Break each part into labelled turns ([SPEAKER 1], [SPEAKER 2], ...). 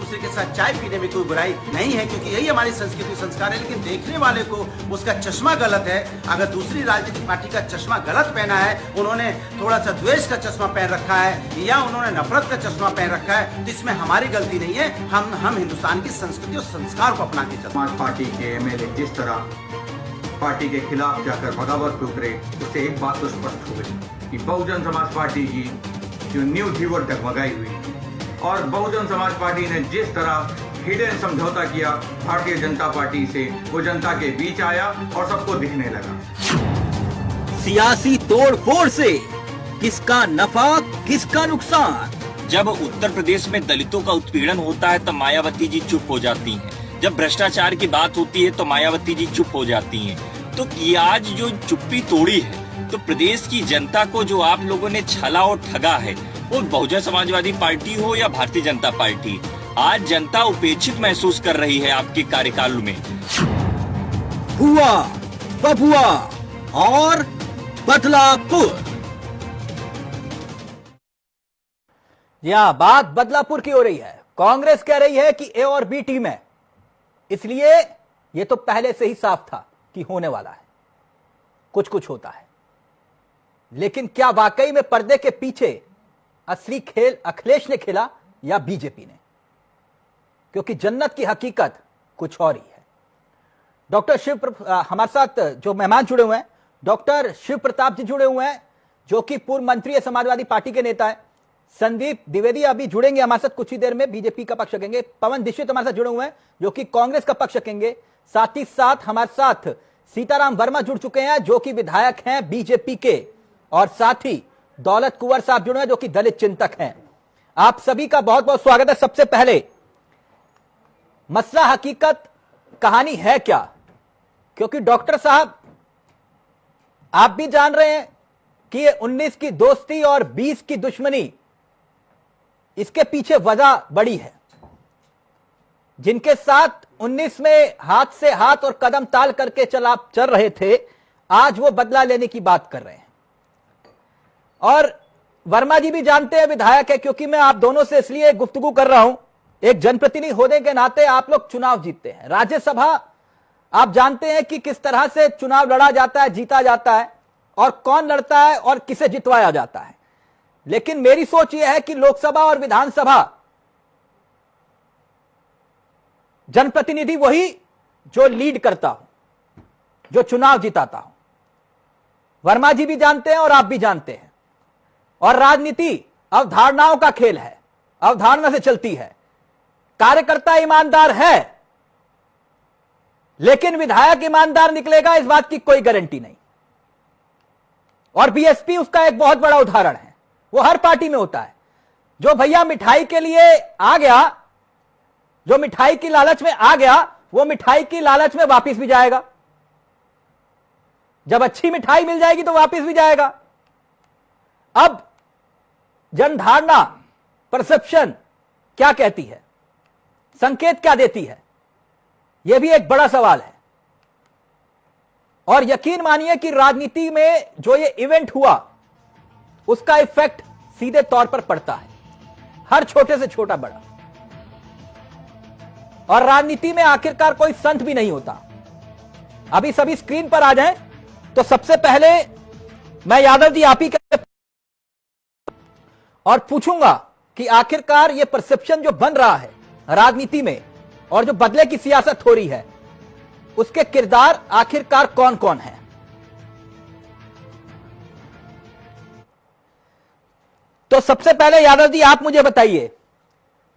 [SPEAKER 1] दूसरे के साथ चाय पीने में कोई बुराई नहीं है, क्योंकि यही हमारी संस्कृति संस्कार है। लेकिन देखने वाले को उसका चश्मा गलत है। अगर दूसरी राजनीतिक पार्टी का चश्मा गलत पहना है, उन्होंने थोड़ा सा द्वेष का चश्मा पहन रखा है या उन्होंने नफरत का चश्मा पहन रखा है, तो इसमें हमारी गलती नहीं है। हम हिंदुस्तान की संस्कृति और संस्कार को अपना के चलते।
[SPEAKER 2] समाज पार्टी के एमएलए जिस तरह पार्टी के खिलाफ जाकर बगावत पे उतरे, उससे एक बात तो स्पष्ट हो गई कि बहुजन समाज पार्टी की जो न्यू थी वो डगमगाई हुई, और बहुजन समाज पार्टी ने जिस तरह हिडन समझौता किया भारतीय जनता पार्टी से, वो जनता के बीच आया और सबको दिखने लगा।
[SPEAKER 3] सियासी तोड़फोड़ से किसका नफा किसका नुकसान।
[SPEAKER 4] जब उत्तर प्रदेश में दलितों का उत्पीड़न होता है तो मायावती जी चुप हो जाती हैं। जब भ्रष्टाचार की बात होती है तो मायावती जी चुप हो जाती हैं। तो ये आज जो चुप्पी तोड़ी है, तो प्रदेश की जनता को जो आप लोगों ने छला और ठगा है, वो बहुजन समाजवादी पार्टी हो या भारतीय जनता पार्टी, आज जनता उपेक्षित महसूस कर रही है आपके कार्यकाल में।
[SPEAKER 3] हुआ बबुआ और बदलापुर।
[SPEAKER 5] जी हाँ, बात बदलापुर की हो रही है। कांग्रेस कह रही है कि ए और बी टीम है, इसलिए यह तो पहले से ही साफ था कि होने वाला है, कुछ कुछ होता है। लेकिन क्या वाकई में पर्दे के पीछे असली खेल अखिलेश ने खेला या बीजेपी ने? क्योंकि जन्नत की हकीकत कुछ और ही है। डॉक्टर हमारे साथ जो मेहमान जुड़े हुए हैं, डॉक्टर शिव प्रताप जी जुड़े हुए हैं, जो कि पूर्व मंत्री है, समाजवादी पार्टी के नेता है। संदीप द्विवेदी अभी जुड़ेंगे हमारे साथ कुछ ही देर में, बीजेपी का पक्ष रखेंगे। पवन दीक्षित हमारे साथ जुड़े हुए हैं, जो कि कांग्रेस का पक्ष रखेंगे। साथ ही साथ हमारे साथ सीताराम वर्मा जुड़ चुके हैं, जो कि विधायक हैं बीजेपी के, और साथ ही दौलत कुंवर साहब जुड़े हैं, जो कि दलित चिंतक हैं। आप सभी का बहुत बहुत स्वागत है। सबसे पहले मसला हकीकत कहानी है क्या? क्योंकि डॉक्टर साहब, आप भी जान रहे हैं कि ये 19 की दोस्ती और 20 की दुश्मनी, इसके पीछे वजह बड़ी है। जिनके साथ 19 में हाथ से हाथ और कदम ताल करके चल रहे थे, आज वो बदला लेने की बात कर रहे हैं। और वर्मा जी भी जानते हैं, विधायक है, क्योंकि मैं आप दोनों से इसलिए गुफ्तगू कर रहा हूं, एक जनप्रतिनिधि होने के नाते आप लोग चुनाव जीतते हैं। राज्यसभा आप जानते हैं कि किस तरह से चुनाव लड़ा जाता है, जीता जाता है, और कौन लड़ता है और किसे जितवाया जाता है। लेकिन मेरी सोच यह है कि लोकसभा और विधानसभा जनप्रतिनिधि वही जो लीड करता हो, जो चुनाव जिताता हो। वर्मा जी भी जानते हैं और आप भी जानते हैं। और राजनीति अवधारणाओं का खेल है, अवधारणा से चलती है। कार्यकर्ता ईमानदार है, लेकिन विधायक ईमानदार निकलेगा इस बात की कोई गारंटी नहीं। और बीएसपी उसका एक बहुत बड़ा उदाहरण है। वो हर पार्टी में होता है। जो भैया मिठाई के लिए आ गया, जो मिठाई की लालच में आ गया, वो मिठाई की लालच में वापस भी जाएगा। जब अच्छी मिठाई मिल जाएगी तो वापस भी जाएगा। अब जनधारणा, परसेप्शन क्या कहती है, संकेत क्या देती है, यह भी एक बड़ा सवाल है। और यकीन मानिए कि राजनीति में जो ये इवेंट हुआ, उसका इफेक्ट सीधे तौर पर पड़ता है, हर छोटे से छोटा बड़ा। और राजनीति में आखिरकार कोई संत भी नहीं होता। अभी सभी स्क्रीन पर आ जाएं, तो सबसे पहले मैं यादव जी आप ही और पूछूंगा कि आखिरकार ये परसेप्शन जो बन रहा है राजनीति में, और जो बदले की सियासत हो रही है, उसके किरदार आखिरकार कौन कौन है। तो सबसे पहले यादव जी आप मुझे बताइए,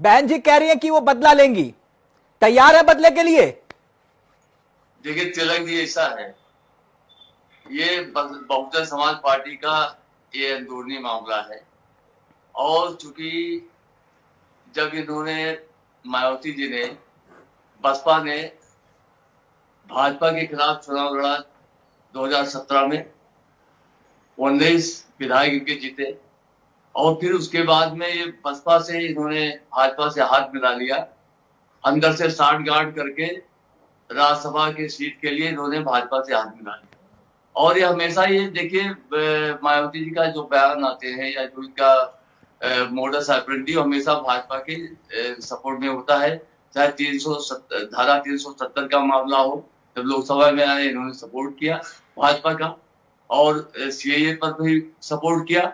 [SPEAKER 5] बहन जी कह रही हैं कि वो बदला लेंगी, तैयार है बदले के लिए?
[SPEAKER 6] देखिए तिलक जी, ऐसा है, ये बहुजन समाज पार्टी का ये अंदरूनी मामला है। और चूंकि जब इन्होंने, मायावती जी ने, बसपा ने भाजपा के खिलाफ चुनाव लड़ा 2017 में, 19 विधायक इनके जीते, और फिर उसके बाद में ये बसपा से इन्होंने भाजपा से हाथ मिला लिया, अंदर से साठगांठ करके राज्यसभा की सीट के लिए इन्होंने भाजपा से हाथ मिला लिया। और ये हमेशा, ये देखिए मायावती जी का जो बयान आते हैं या जो इनका मोडस ऑपरेंडी हमेशा भाजपा के सपोर्ट में होता है। चाहे 370 धारा 370 का मामला हो, जब लोकसभा में आए इन्होंने सपोर्ट किया भाजपा का, और सीएए पर भी सपोर्ट किया।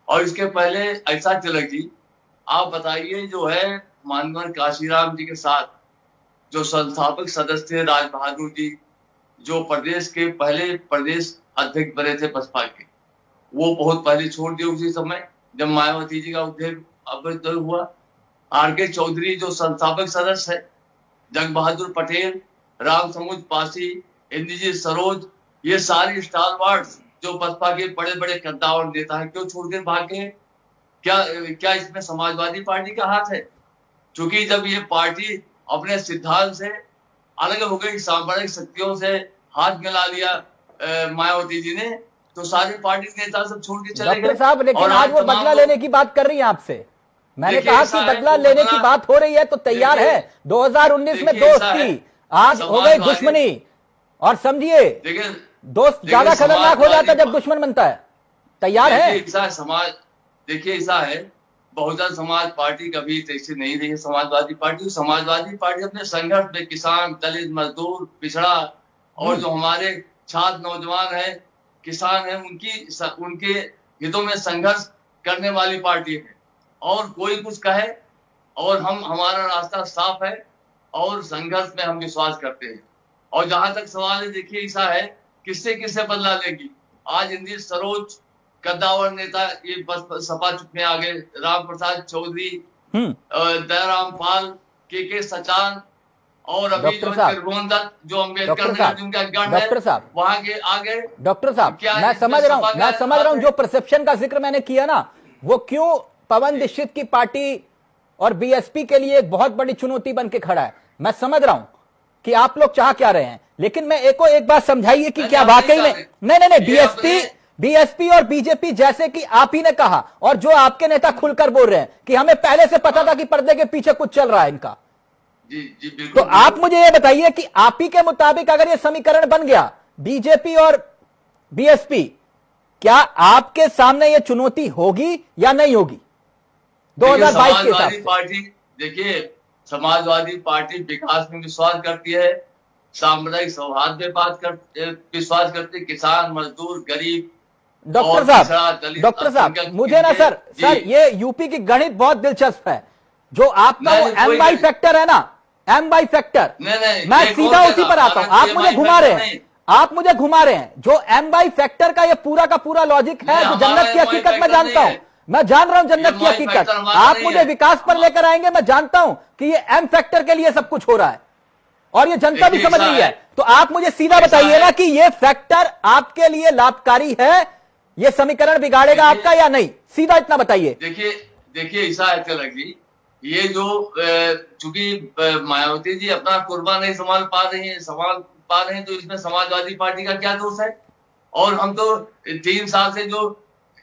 [SPEAKER 6] और इसके पहले ऐसा तिलक जी, आप बताइए, जो है माननीय काशीराम जी के साथ जो संस्थापक सदस्य थे राज बहादुर जी, जो प्रदेश के पहले प्रदेश अध्यक्ष बने थे बसपा के, वो बहुत पहले छोड़ दिए उसी समय जब मायावती जी का उद्धव हुआ। आर.के. चौधरी जो संस्थापक सदस्य है, जग बहादुर पटेल, राम समुद्र पासी, इंद्रजीत सरोज, ये सारे स्टारवार्ड्स जो बसपा के बड़े बड़े कद्दावर नेता है, क्यों छोड़ के भागे? क्या इसमें समाजवादी पार्टी का हाथ है? क्योंकि जब ये पार्टी अपने सिद्धांत से अलग हो गई, सांप्रदायिक शक्तियों से हाथ मिला लिया मायावती जी ने, तो सारे पार्टी नेता सब छोड़ के चले गए।
[SPEAKER 5] डॉक्टर साहब, लेकिन आज वो बदला लेने की बात कर रही है आपसे। मैंने कहा कि बदला लेने की बात हो रही है तो तैयार है। 2019 में दोस्ती, आज हो गई दुश्मनी। और समझिए, दोस्त ज्यादा खतरनाक हो जाता है जब दुश्मन बनता है। तैयार है?
[SPEAKER 6] देखिए ऐसा है, बहुजन समाज पार्टी कभी ऐसी नहीं रही है समाजवादी पार्टी। समाजवादी पार्टी अपने संघर्ष में किसान, दलित, मजदूर, पिछड़ा और जो हमारे छात्र नौजवान है, किसान है, उनके हितों में संघर्ष करने वाली पार्टी है। और कोई कुछ कहे, और हमारा रास्ता साफ है और संघर्ष में हम विश्वास करते हैं। और जहां तक सवाल है, देखिए ऐसा है, किससे किससे बदला लेगी? आज इंद्रजीत सरोज कद्दावर नेता ये बस सपा में आ गए, राम प्रसाद चौधरी, दयाराम पाल, के सचान, और अभी जो त्रिभुवन दत्त जो अम्बेडकर जिनका गढ़ है, वहां के आगे।
[SPEAKER 5] डॉक्टर साहब, मैं समझ रहा हूं जो परसेप्शन का जिक्र मैंने किया ना, वो क्यों पवन दीक्षित की पार्टी और बीएसपी के लिए एक बहुत बड़ी चुनौती बन के खड़ा है। मैं समझ रहा हूं कि आप लोग चाह क्या रहे हैं, लेकिन मैं एक बात समझाइए कि क्या वाकई में नहीं बीएसपी और बीजेपी, जैसे कि आप ही ने कहा और जो आपके नेता खुलकर बोल रहे हैं कि हमें पहले से पता था कि पर्दे के पीछे कुछ चल रहा है इनका।
[SPEAKER 6] जी
[SPEAKER 5] तो आप मुझे ये बताइए कि आप ही के मुताबिक अगर ये समीकरण बन गया बीजेपी और बीएसपी, क्या आपके सामने ये चुनौती होगी या नहीं होगी 2022 के हिसाब से?
[SPEAKER 6] पार्टी, देखिए समाजवादी पार्टी विकास में विश्वास करती है, सामुदायिक सौहार्द में विश्वास करती है, किसान, मजदूर, गरीब।
[SPEAKER 5] डॉक्टर साहब मुझे ना सर ये यूपी की गणित बहुत दिलचस्प है। जो आपका वो एम बाई फैक्टर है ना, एम बाई फैक्टर, मैं सीधा उसी पर आता हूं। आप मुझे घुमा रहे हैं। जो एम बाई फैक्टर का ये पूरा का पूरा लॉजिक है, जो जन्नत की हकीकत मैं जानता हूं, मैं जान रहा हूं जन्नत की हकीकत। आप मुझे विकास पर लेकर आएंगे, मैं जानता हूं कि ये एम फैक्टर के लिए सब कुछ हो रहा है और ये जनता भी समझ रही है। तो आप मुझे सीधा बताइए ना कि ये फैक्टर आपके लिए लाभकारी है, ये समीकरण बिगाड़ेगा आपका या नहीं? सीधा इतना बताइए।
[SPEAKER 6] देखिए ऐसा है तिलक जी, ये जो चूंकि मायावती जी अपना कुर्बा नहीं संभाल पा रही है, तो इसमें समाजवादी पार्टी का क्या दोष है? और हम तो 3 साल से जो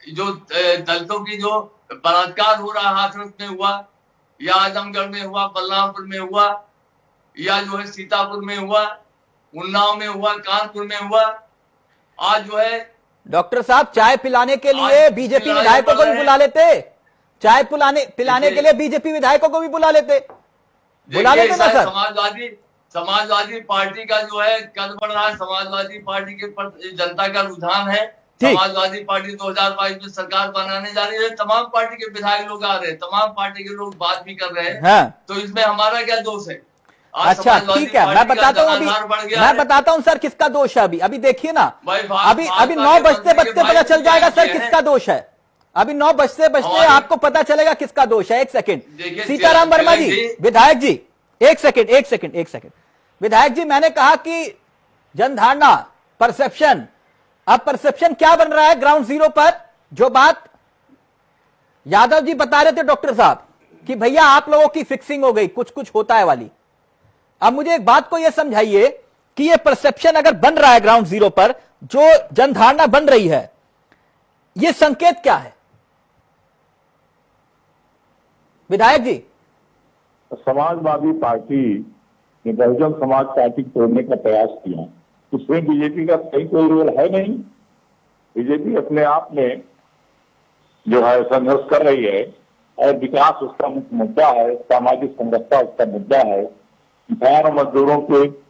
[SPEAKER 6] दलितों की जो बलात्कार हो रहा, हाथरस में हुआ या आजमगढ़ में हुआ, बलरामपुर में हुआ, या जो है सीतापुर में हुआ, उन्नाव में हुआ, कानपुर में हुआ, आज जो है
[SPEAKER 5] डॉक्टर साहब चाय पिलाने के लिए बीजेपी विधायकों को भी बुला लेते, चाय पिलाने के लिए बीजेपी विधायकों को भी बुला लेते ना सर।
[SPEAKER 6] समाजवादी पार्टी का जो है कद बढ़ रहा है, समाजवादी पार्टी के जनता का रुझान है। समाजवादी पार्टी 2022 में सरकार बनाने जा रही है, तमाम पार्टी के विधायक लोग आ रहे हैं, तमाम पार्टी के लोग बात भी कर रहे हैं। तो इसमें हमारा क्या दोष है?
[SPEAKER 5] अच्छा ठीक है, मैं बताता हूं सर किसका दोष है। अभी देखिए ना, अभी 9 बजते पता चल जाएगा सर किसका दोष है। अभी 9 बजते आपको पता चलेगा किसका दोष है। एक सेकंड सीताराम वर्मा जी, विधायक जी, एक सेकंड विधायक जी, मैंने कहा कि जनधारणा, परसेप्शन, अब परसेप्शन क्या बन रहा है ग्राउंड जीरो पर? जो बात यादव जी बता रहे थे डॉक्टर साहब कि भैया आप लोगों की फिक्सिंग हो गई, कुछ होता है वाली। अब मुझे एक बात को यह समझाइए कि यह परसेप्शन अगर बन रहा है ग्राउंड जीरो पर, जो जनधारणा बन रही है, यह संकेत क्या है विधायक जी?
[SPEAKER 7] समाजवादी पार्टी ने बहुजन समाज पार्टी तोड़ने का प्रयास किया, उसमें बीजेपी का कोई रोल है नहीं। बीजेपी अपने आप में जो है संघर्ष कर रही है और विकास उसका मुख्य मुद्दा है, सामाजिक समरसता उसका मुद्दा है, किसान और मजदूरों के